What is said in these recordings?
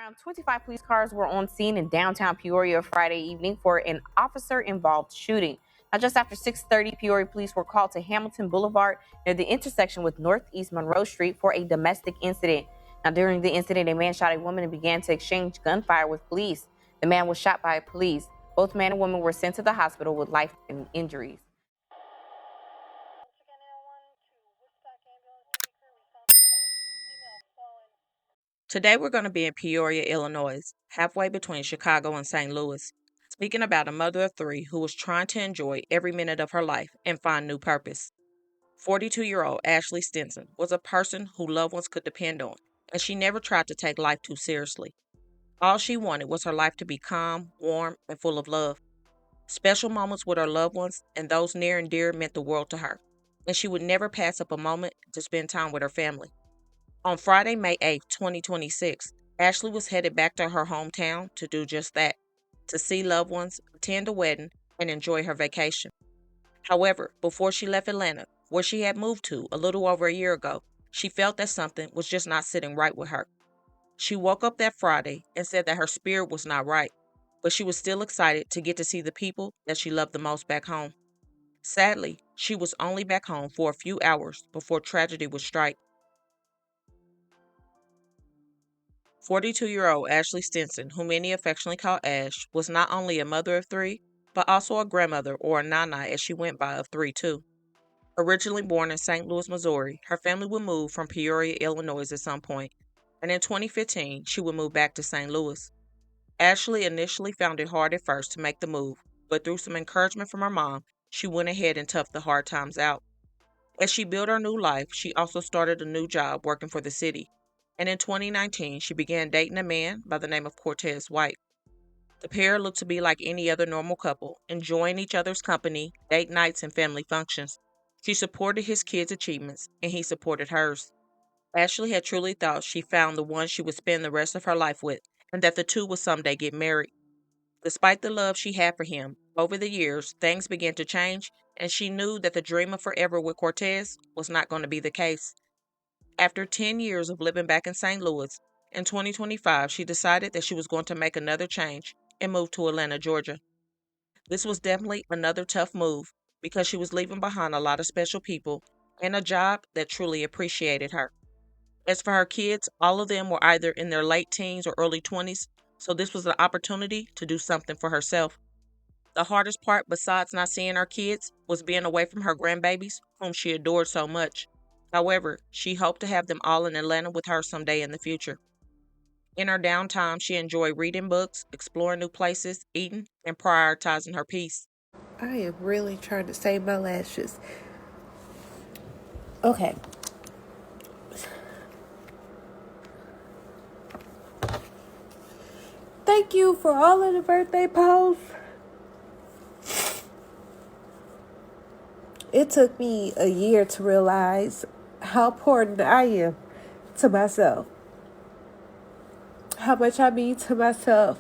Around 25 police cars were on scene in downtown Peoria Friday evening for an officer-involved shooting. Now, just after 6:30, Peoria police were called to Hamilton Boulevard near the intersection with Northeast Monroe Street for a domestic incident. Now, during the incident, a man shot a woman and began to exchange gunfire with police. The man was shot by police. Both man and woman were sent to the hospital with life-threatening injuries. Today we're going to be in Peoria, Illinois, halfway between Chicago and St. Louis, speaking about a mother of three who was trying to enjoy every minute of her life and find new purpose. 42-year-old Ashley Stenson was a person who loved ones could depend on, and she never tried to take life too seriously. All she wanted was her life to be calm, warm, and full of love. Special moments with her loved ones and those near and dear meant the world to her, and she would never pass up a moment to spend time with her family. On Friday, May 8, 2026, Ashley was headed back to her hometown to do just that, to see loved ones, attend a wedding, and enjoy her vacation. However, before she left Atlanta, where she had moved to a little over a year ago, she felt that something was just not sitting right with her. She woke up that Friday and said that her spirit was not right, but she was still excited to get to see the people that she loved the most back home. Sadly, she was only back home for a few hours before tragedy would strike. 42-year-old Ashley Stenson, who many affectionately call Ash, was not only a mother of three, but also a grandmother, or a nana as she went by, of three too. Originally born in St. Louis, Missouri, her family would move from Peoria, Illinois at some point, and in 2015, she would move back to St. Louis. Ashley initially found it hard at first to make the move, but through some encouragement from her mom, she went ahead and toughed the hard times out. As she built her new life, she also started a new job working for the city. And in 2019, she began dating a man by the name of Cortez White. The pair looked to be like any other normal couple, enjoying each other's company, date nights, and family functions. She supported his kids' achievements, and he supported hers. Ashley had truly thought she found the one she would spend the rest of her life with, and that the two would someday get married. Despite the love she had for him, over the years, things began to change, and she knew that the dream of forever with Cortez was not going to be the case. After 10 years of living back in St. Louis, in 2025, she decided that she was going to make another change and move to Atlanta, Georgia. This was definitely another tough move because she was leaving behind a lot of special people and a job that truly appreciated her. As for her kids, all of them were either in their late teens or early 20s, so this was an opportunity to do something for herself. The hardest part, besides not seeing her kids, was being away from her grandbabies, whom she adored so much. However, she hoped to have them all in Atlanta with her someday in the future. In her downtime, she enjoyed reading books, exploring new places, eating, and prioritizing her peace. I am really trying to save my lashes. Okay. Thank you for all of the birthday posts. It took me a year to realize how important I am to myself. How much I mean to myself.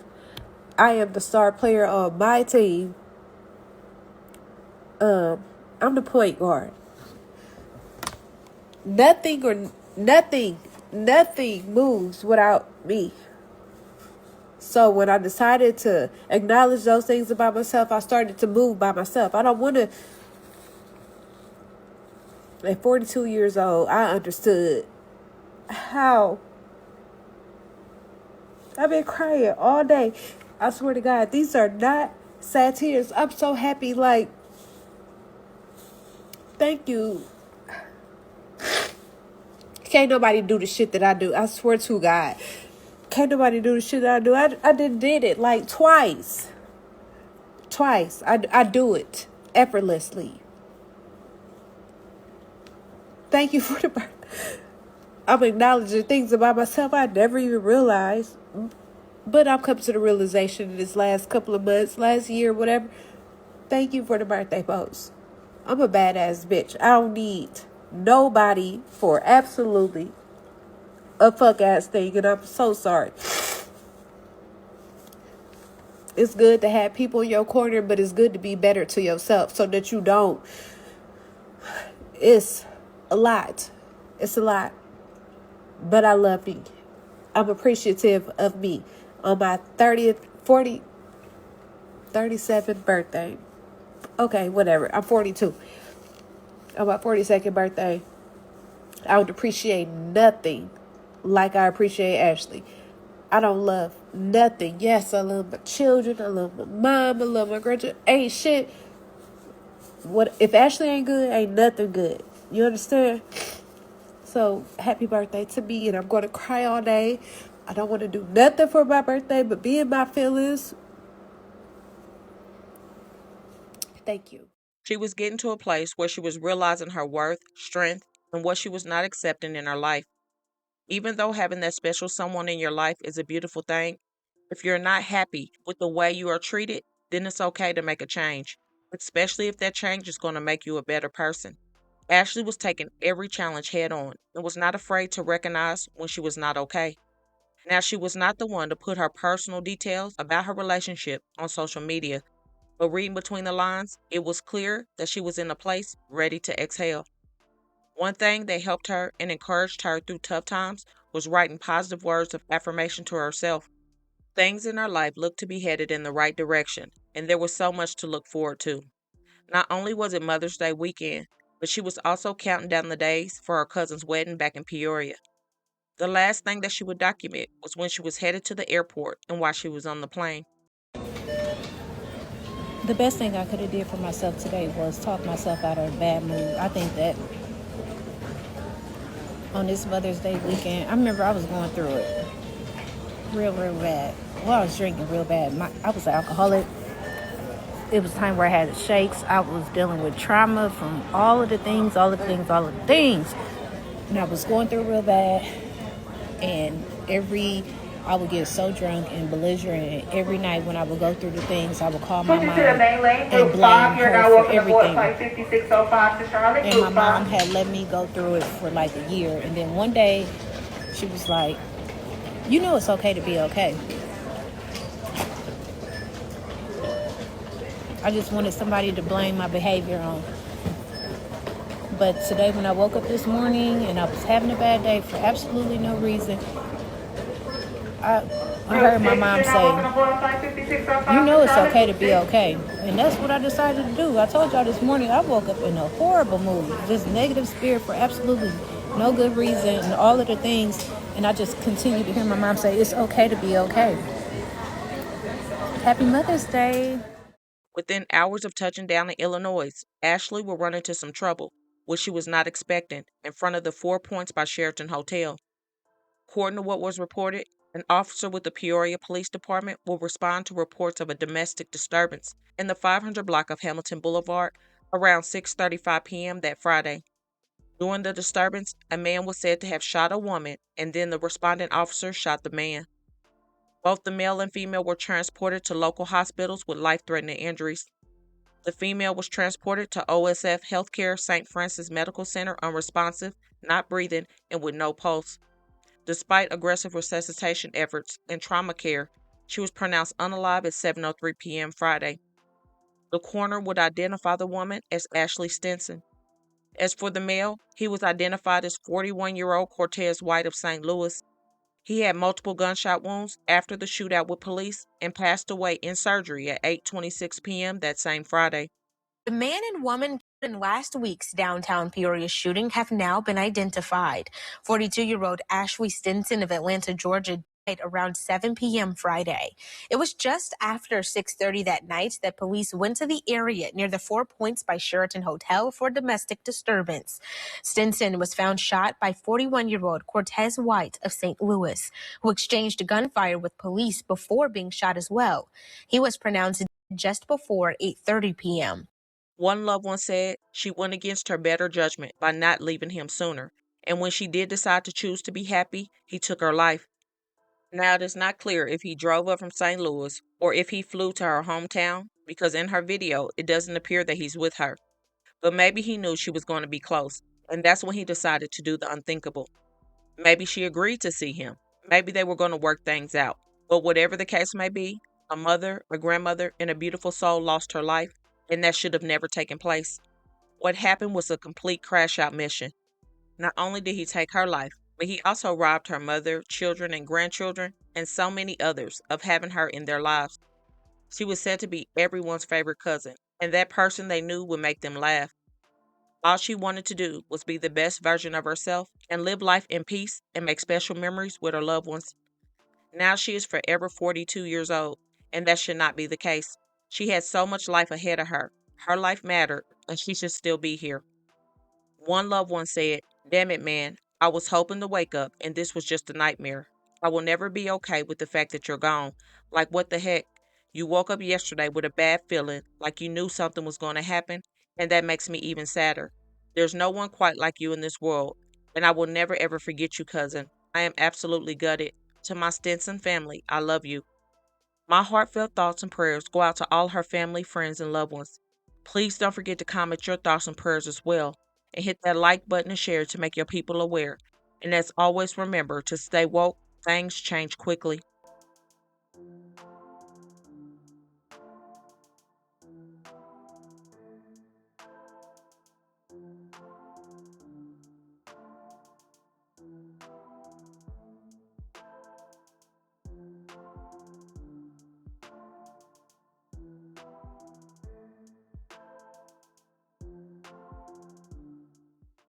I am the star player on my team. I'm the point guard. Nothing moves without me. So when I decided to acknowledge those things about myself, I started to move by myself. I don't want to. At 42 years old, I understood how I've been crying all day. I swear to God, these are not sad tears. I'm so happy. Like, thank you. Can't nobody do the shit that I do. I swear to God. Can't nobody do the shit that I do. I did it like twice. I do it effortlessly. Thank you for the birth. I'm acknowledging things about myself I never even realized. But I've come to the realization in this last couple of months, last year, whatever. Thank you for the birthday post. I'm a badass bitch. I don't need nobody for absolutely a fuck ass thing, and I'm so sorry. It's good to have people in your corner, but it's good to be better to yourself so that you don't. It's a lot. But I love me. I'm appreciative of me. On my 37th birthday. Okay, whatever. I'm 42. On my 42nd birthday, I would appreciate nothing like I appreciate Ashley. I don't love nothing. Yes, I love my children. I love my mom. I love my grandchildren. Ain't shit. What if Ashley ain't good? Ain't nothing good. You understand? So happy birthday to me, and I'm gonna cry all day. I don't want to do nothing for my birthday but be in my feelings. Thank you. She was getting to a place where she was realizing her worth, strength, and what she was not accepting in her life. Even though having that special someone in your life is a beautiful thing, if you're not happy with the way you are treated, then it's okay to make a change, especially if that change is going to make you a better person. Ashley was taking every challenge head on and was not afraid to recognize when she was not okay. Now, she was not the one to put her personal details about her relationship on social media, but reading between the lines, it was clear that she was in a place ready to exhale. One thing that helped her and encouraged her through tough times was writing positive words of affirmation to herself. Things in her life looked to be headed in the right direction, and there was so much to look forward to. Not only was it Mother's Day weekend, but she was also counting down the days for her cousin's wedding back in Peoria. The last thing that she would document was when she was headed to the airport and while she was on the plane. The best thing I could have did for myself today was talk myself out of a bad mood. I think that on this Mother's Day weekend, I remember I was going through it real bad. Well, I was drinking real bad. I was an alcoholic. It was a time where I had shakes. I was dealing with trauma from all of the things. And I was going through real bad. And I would get so drunk and belligerent. And every night when I would go through the things, I would call my mom and blame her for everything. And my mom had let me go through it for like a year. And then one day, she was like, you know it's okay to be okay. I just wanted somebody to blame my behavior on. But today when I woke up this morning and I was having a bad day for absolutely no reason, I heard my mom say, you know it's okay to be okay. And that's what I decided to do. I told y'all this morning I woke up in a horrible mood, just negative spirit for absolutely no good reason and all of the things. And I just continued to hear my mom say, it's okay to be okay. Happy Mother's Day. Within hours of touching down in Illinois, Ashley would run into some trouble, which she was not expecting, in front of the 4 Points by Sheraton Hotel. According to what was reported, an officer with the Peoria Police Department will respond to reports of a domestic disturbance in the 500 block of Hamilton Boulevard around 6:35 p.m. that Friday. During the disturbance, a man was said to have shot a woman, and then the responding officer shot the man. Both the male and female were transported to local hospitals with life-threatening injuries. The female was transported to OSF Healthcare St. Francis Medical Center unresponsive, not breathing, and with no pulse. Despite aggressive resuscitation efforts and trauma care, she was pronounced unalive at 7:03 p.m. Friday. The coroner would identify the woman as Ashley Stenson. As for the male, he was identified as 41-year-old Cortez White of St. Louis. He had multiple gunshot wounds after the shootout with police and passed away in surgery at 8:26 p.m. that same Friday. The man and woman killed in last week's downtown Peoria shooting have now been identified. 42-year-old Ashley Stenson of Atlanta, Georgia, died around 7 p.m. Friday. It was just after 6:30 that night that police went to the area near the 4 Points by Sheraton Hotel for domestic disturbance. Stinson was found shot by 41-year-old Cortez White of St. Louis, who exchanged gunfire with police before being shot as well. He was pronounced dead just before 8:30 p.m. One loved one said she went against her better judgment by not leaving him sooner, and when she did decide to choose to be happy, he took her life. Now, it is not clear if he drove up from St. Louis or if he flew to her hometown, because in her video, it doesn't appear that he's with her. But maybe he knew she was going to be close, and that's when he decided to do the unthinkable. Maybe she agreed to see him. Maybe they were going to work things out. But whatever the case may be, a mother, a grandmother, and a beautiful soul lost her life, and that should have never taken place. What happened was a complete crash-out mission. Not only did he take her life, but he also robbed her mother, children, and grandchildren, and so many others of having her in their lives. She was said to be everyone's favorite cousin, and that person they knew would make them laugh. All she wanted to do was be the best version of herself and live life in peace and make special memories with her loved ones. Now she is forever 42 years old, and that should not be the case. She had so much life ahead of her. Her life mattered, and she should still be here. One loved one said, "Damn it, man. I was hoping to wake up, and this was just a nightmare. I will never be okay with the fact that you're gone. Like, what the heck? You woke up yesterday with a bad feeling, like you knew something was going to happen, and that makes me even sadder. There's no one quite like you in this world, and I will never ever forget you, cousin. I am absolutely gutted. To my Stinson family, I love you." My heartfelt thoughts and prayers go out to all her family, friends, and loved ones. Please don't forget to comment your thoughts and prayers as well, and hit that like button and share to make your people aware. And as always, remember to stay woke. Things change quickly.